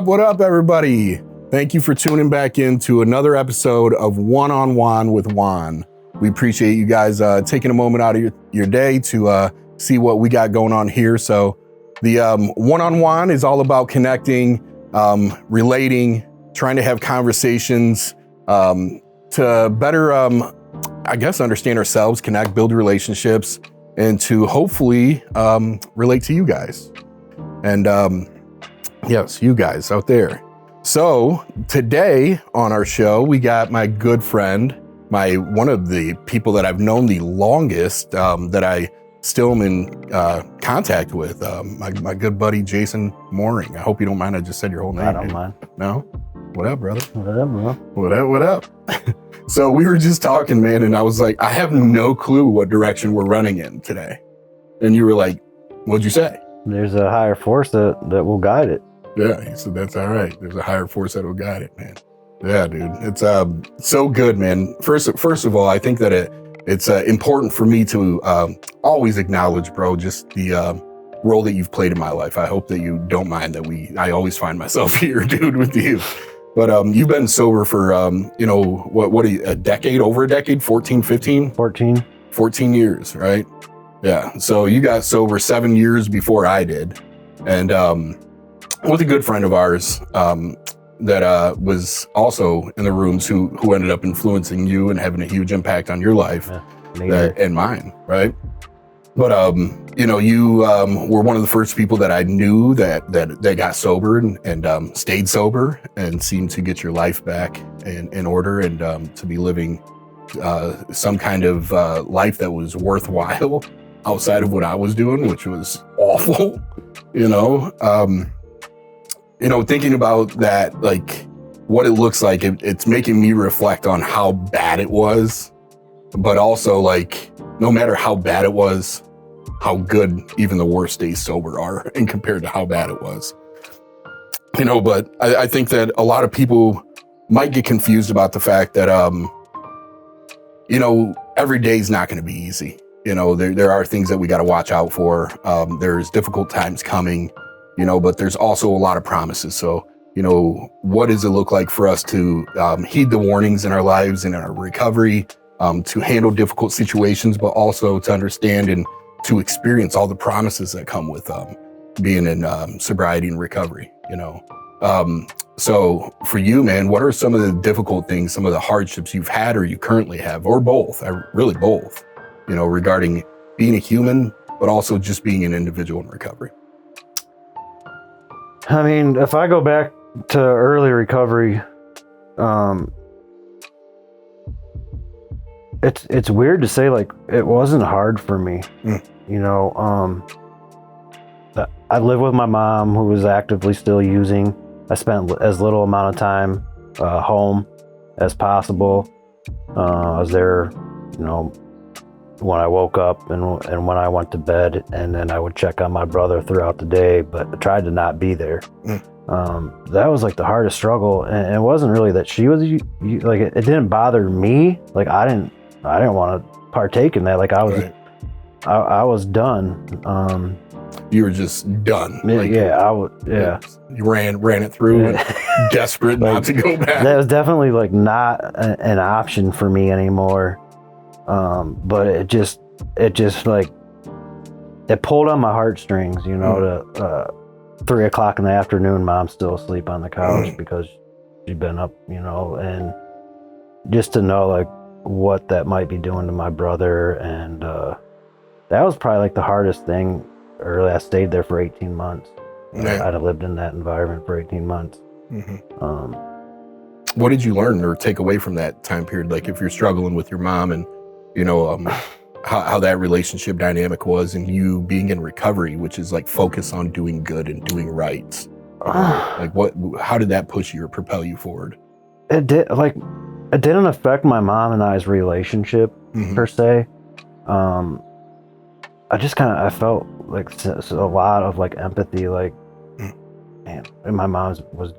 What up, everybody? Thank you for tuning back into another episode of One-on-One with Juan. We appreciate you guys taking a moment out of your day to see what we got going on here. So the One-on-One is all about connecting, relating, trying to have conversations to better, I guess, understand ourselves, connect, build relationships, and to hopefully relate to you guys. And yes, you guys out there. So today on our show, we got my good friend, one of the people that I've known the longest, that I still am in contact with, my good buddy, Jason Mooring. I hope you don't mind. I just said your whole name. I don't mind. No? What up, brother? What up, bro? What up? So we were just talking, man, and I was like, I have no clue what direction we're running in today. And you were like, what'd you say? There's a higher force that will guide it. Yeah, he said, that's all right. There's a higher force that will guide it, man. Yeah, dude. It's so good, man. First of all, I think that it's important for me to always acknowledge, bro, just the role that you've played in my life. I hope that you don't mind that I always find myself here, dude, with you. But you've been sober for, what a decade, over a decade, 14, 15? 14 years, right? Yeah. So you got sober 7 years before I did. And with a good friend of ours that was also in the rooms who ended up influencing you and having a huge impact on your life and mine, right? But you were one of the first people that I knew that got sober and stayed sober and seemed to get your life back in order and to be living some kind of life that was worthwhile outside of what I was doing, which was awful, thinking about that, like what it looks like, it's making me reflect on how bad it was, but also like, no matter how bad it was, how good even the worst days sober are and compared to how bad it was, but I think that a lot of people might get confused about the fact that, every day is not going to be easy. There are things that we got to watch out for. There's difficult times coming. But there's also a lot of promises. So, what does it look like for us to heed the warnings in our lives and in our recovery, to handle difficult situations, but also to understand and to experience all the promises that come with being in sobriety and recovery, So for you, man, what are some of the difficult things, some of the hardships you've had or you currently have, or both, really both, regarding being a human, but also just being an individual in recovery? I mean, if I go back to early recovery, it's weird to say, like, it wasn't hard for me. I lived with my mom, who was actively still using. I spent as little amount of time home as possible. I was there, when I woke up and when I went to bed, and then I would check on my brother throughout the day, but I tried to not be there. That was like the hardest struggle, and it wasn't really that she was like, it didn't bother me. Like I didn't want to partake in that. Like I was, right. I was done. You were just done. I would. Yeah. You ran it through, and desperate like, not to go back. That was definitely like not an option for me anymore. But it just like, it pulled on my heartstrings, to 3 o'clock in the afternoon, mom's still asleep on the couch because she'd been up, and just to know like what that might be doing to my brother. And, that was probably like the hardest thing. I stayed there for 18 months. Yeah. I'd have lived in that environment for 18 months. Mm-hmm. What did you learn or take away from that time period? Like if you're struggling with your mom and, how that relationship dynamic was, and you being in recovery, which is like focus on doing good and doing right. How did that push you or propel you forward? It didn't affect my mom and I's relationship per se. I felt like a lot of like empathy, like, man, and my mom was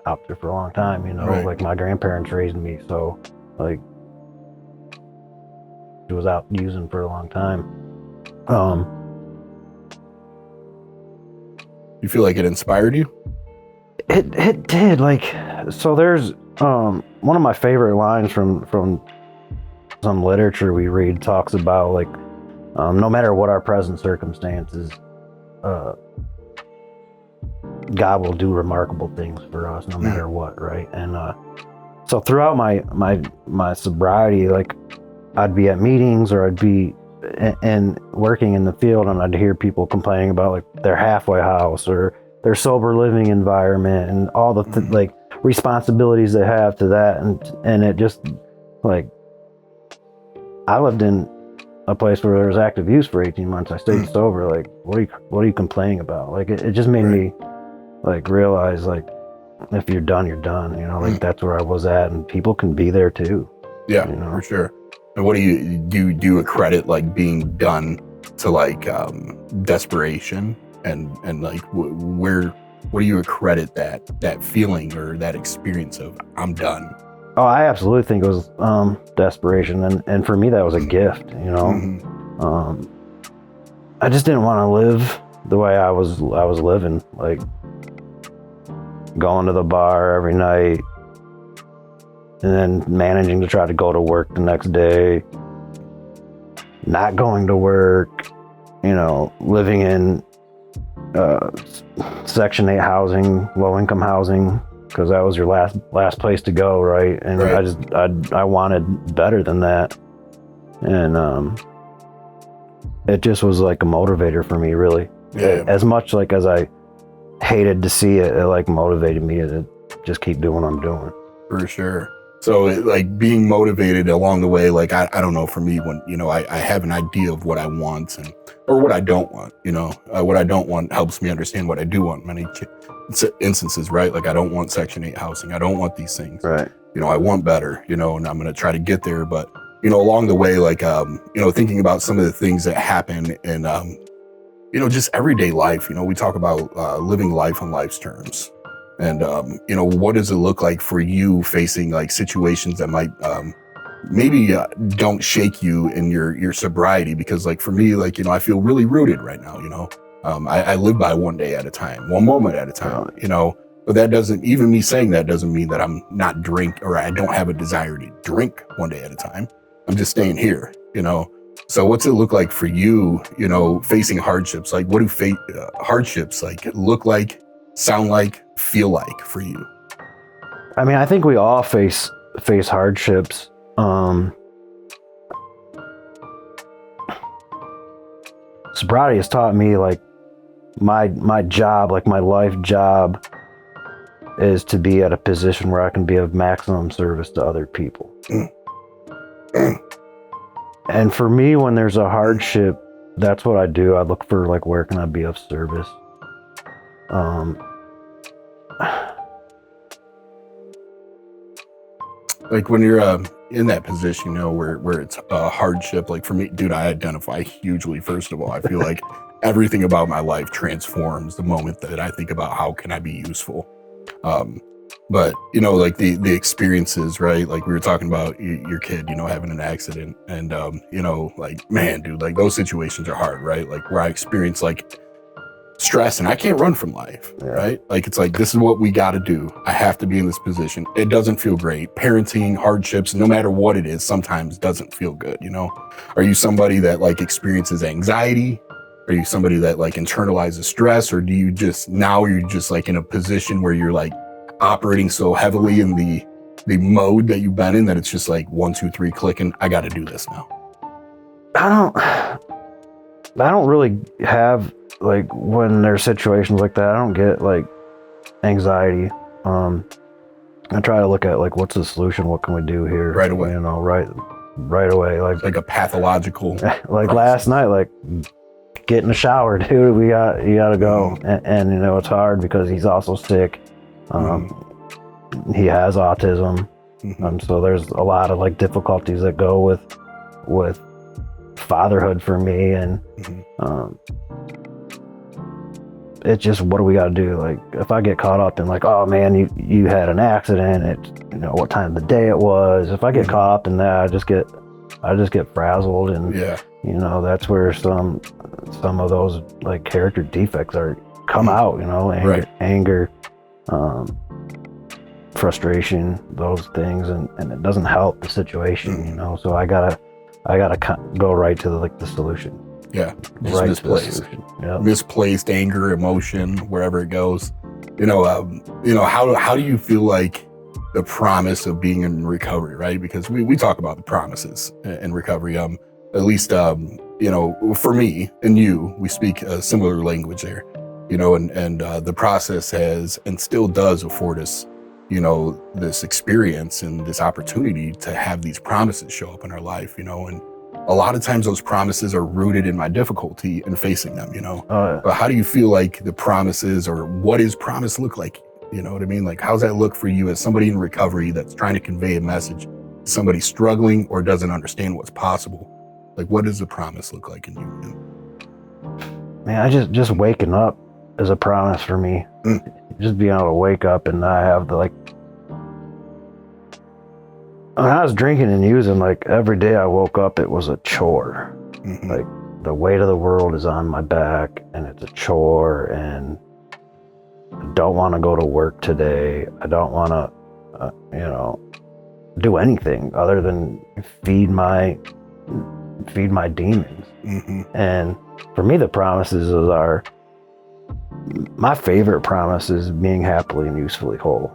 out there for a long time, you know. Right. Like my grandparents raised me, so like she was out using for a long time. You feel like it inspired you? It did. Like, so there's one of my favorite lines from some literature we read talks about like no matter what our present circumstances, God will do remarkable things for us no matter what, right? And so throughout my sobriety, like I'd be at meetings or I'd be and working in the field, and I'd hear people complaining about like their halfway house or their sober living environment and all the like responsibilities they have to that, and it just like I lived in a place where there was active use for 18 months. I stayed sober. Like, what are you complaining about? Like, it just made me like realize like if you're done, you're done. You know, like that's where I was at, and people can be there too. Yeah, you know? for sure. And what do you accredit like being done to like desperation and like what do you accredit that feeling or that experience of I'm done? Oh, I absolutely think it was desperation, and for me that was a gift. You know, I just didn't want to live the way I was living, like going to the bar every night and then managing to try to go to work the next day, not going to work, you know, living in Section 8 housing, low-income housing, because that was your last place to go, right? And I wanted better than that, and it just was like a motivator for me, really. Yeah. As much like as I hated to see it, it like motivated me to just keep doing what I'm doing. For sure. So like being motivated along the way, like I don't know, for me, when, you know, I have an idea of what I want or what I don't want, you know, what I don't want helps me understand what I do want in many instances, right? Like I don't want Section 8 housing. I don't want these things. Right. You know, I want better, you know, and I'm going to try to get there. But, you know, along the way, like, you know, thinking about some of the things that happen in, you know, just everyday life, you know, we talk about living life on life's terms. And, you know, what does it look like for you facing like situations that might maybe don't shake you in your sobriety? Because like for me, like, you know, I feel really rooted right now, you know. I live by one day at a time, one moment at a time, you know. But that doesn't, even me saying that doesn't mean that I'm not or I don't have a desire to drink one day at a time. I'm just staying here, you know. So what's it look like for you, you know, facing hardships? Like what do hardships like look like, sound like, feel like for you? I mean, I think we all face hardships. Sobriety has taught me like my job, like my life job, is to be at a position where I can be of maximum service to other people. And for me, when there's a hardship, that's what I do. I look for like, where can I be of service? Like when you're in that position, you know, where it's a hardship, like for me, dude, I identify hugely. First of all, I feel like everything about my life transforms the moment that I think about how can I be useful. But, you know, like the experiences, right? Like we were talking about your kid, you know, having an accident and, you know, like, man, dude, like those situations are hard, right? Like where I experience like stress and I can't run from life, right? Like, it's like, this is what we got to do. I have to be in this position. It doesn't feel great. Parenting, hardships, no matter what it is, sometimes doesn't feel good, you know? Are you somebody that like experiences anxiety? Are you somebody that like internalizes stress? Or do you just, now you're just like in a position where you're like operating so heavily in the mode that you've been in that it's just like 1, 2, 3 clicking, I got to do this now? I don't really have, like, when there's situations like that, I don't get like anxiety. I try to look at like, what's the solution? What can we do here? Right away. You know, right away. Like a pathological. Like process. Last night, like get in the shower, dude. You gotta go. And you know, it's hard because he's also sick. He has autism. So there's a lot of like difficulties that go with fatherhood for me, and just what do we got to do? Like, if I get caught up in like, oh man, you had an accident, it's, you know, what time of the day it was. If I get caught up in that, I just get frazzled, and you know, that's where some of those like character defects come out, you know, anger, frustration, those things, and it doesn't help the situation, you know. So I gotta go right to the solution. Yeah, just right misplaced. Misplaced anger, emotion, wherever it goes. You know, how do you feel like the promise of being in recovery, right? Because we talk about the promises in recovery. At least, you know, for me and you, we speak a similar language there. You know, and the process has and still does afford us, you know, this experience and this opportunity to have these promises show up in our life. You know, and a lot of times those promises are rooted in my difficulty in facing them, you know. But how do you feel like the promises, or what does promise look like? You know what I mean? Like, how's that look for you as somebody in recovery that's trying to convey a message to somebody struggling or doesn't understand what's possible? Like, what does the promise look like in you? Man, I just waking up is a promise for me. Just being able to wake up and not have the, like, when I was drinking and using, like, every day I woke up, it was a chore. Like, the weight of the world is on my back, and it's a chore, and I don't want to go to work today. I don't want to, you know, do anything other than feed my demons. And for me, the promises are, my favorite promise is being happily and usefully whole.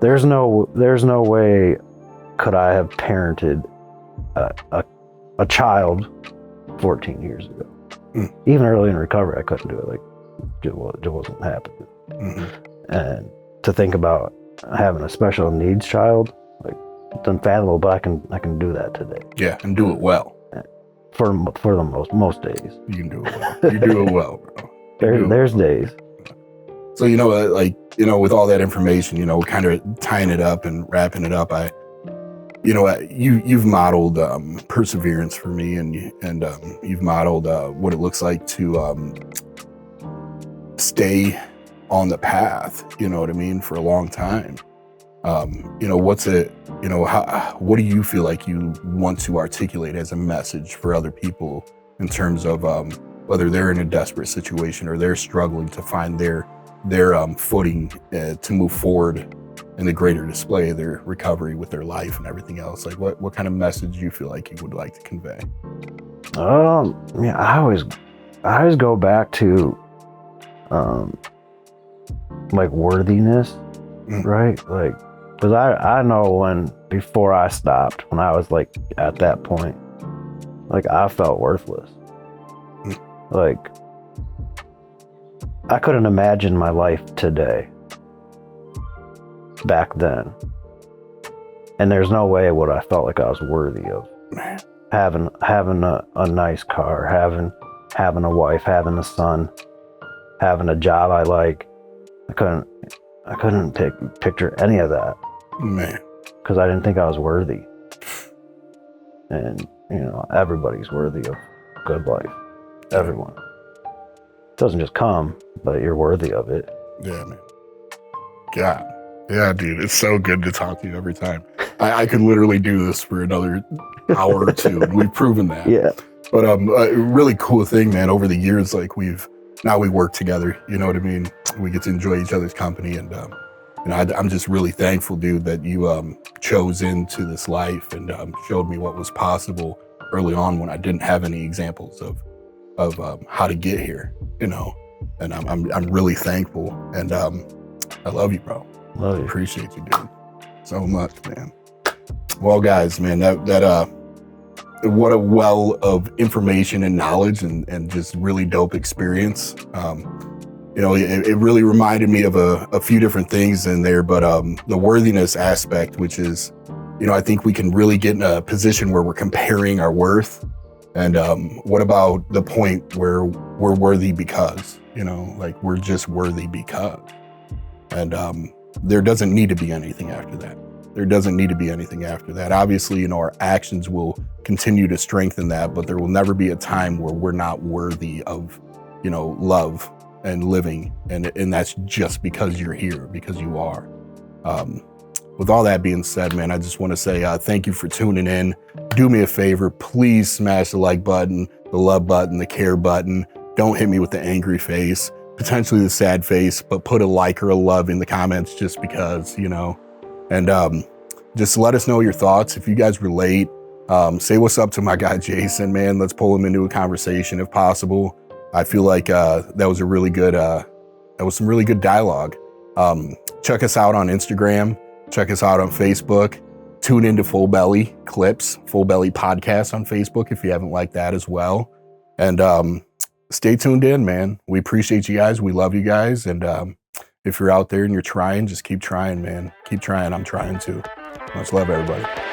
There's no way could I have parented a child 14 years ago. Even early in recovery, I couldn't do it. Like, it wasn't happening. And to think about having a special needs child, like, it's unfathomable, but I can do that today. Yeah, and do it well. For the most days. You can do it well. You do it well, bro. There's days. So, you know, like, you know, with all that information, you know, kind of tying it up and wrapping it up, you know, you've modeled perseverance for me, and you've modeled what it looks like to stay on the path, you know what I mean, for a long time. You know, what do you feel like you want to articulate as a message for other people in terms of whether they're in a desperate situation or they're struggling to find their footing to move forward in the greater display of their recovery with their life and everything else? Like, what kind of message do you feel like you would like to convey? Yeah, I always go back to like worthiness, right? Like, because I know before I stopped, when I was like at that point, like, I felt worthless. Like, I couldn't imagine my life today back then. And there's no way what I felt like I was worthy of. Having a nice car, having a wife, having a son, having a job I like. I couldn't picture any of that. Man. Because I didn't think I was worthy. And, you know, everybody's worthy of a good life. Everyone. It doesn't just come, but you're worthy of it. Yeah, man. God. Yeah, dude, it's so good to talk to you every time. I could literally do this for another hour or two, and we've proven that. Yeah. But a really cool thing, man, over the years, like, we work together, you know what I mean? We get to enjoy each other's company, and you know, I'm just really thankful, dude, that you chose into this life and showed me what was possible early on when I didn't have any examples of how to get here, you know. And I'm really thankful, and I love you, bro. Love you. Appreciate you, dude, so much, man. Well, guys, man, that what a well of information and knowledge and just really dope experience. You know, it really reminded me of a few different things in there, but the worthiness aspect, which is, you know, I think we can really get in a position where we're comparing our worth. And what about the point where we're worthy because, you know, like, we're just worthy because. And there doesn't need to be anything after that. There doesn't need to be anything after that. Obviously, you know, our actions will continue to strengthen that, but there will never be a time where we're not worthy of, you know, love and living. And that's just because you're here, because you are. With all that being said, man, I just want to say thank you for tuning in. Do me a favor, please smash the like button, the love button, the care button. Don't hit me with the angry face, potentially the sad face, but put a like or a love in the comments just because, you know. And just let us know your thoughts. If you guys relate, say what's up to my guy Jason, man. Let's pull him into a conversation if possible. I feel like that was a really good, that was some really good dialogue. Check us out on Instagram. Check us out on Facebook. Tune into Full Belly Clips, Full Belly Podcast on Facebook if you haven't liked that as well. And stay tuned in, man. We appreciate you guys. We love you guys. And if you're out there and you're trying, just keep trying, man. Keep trying. I'm trying to. Much love, everybody.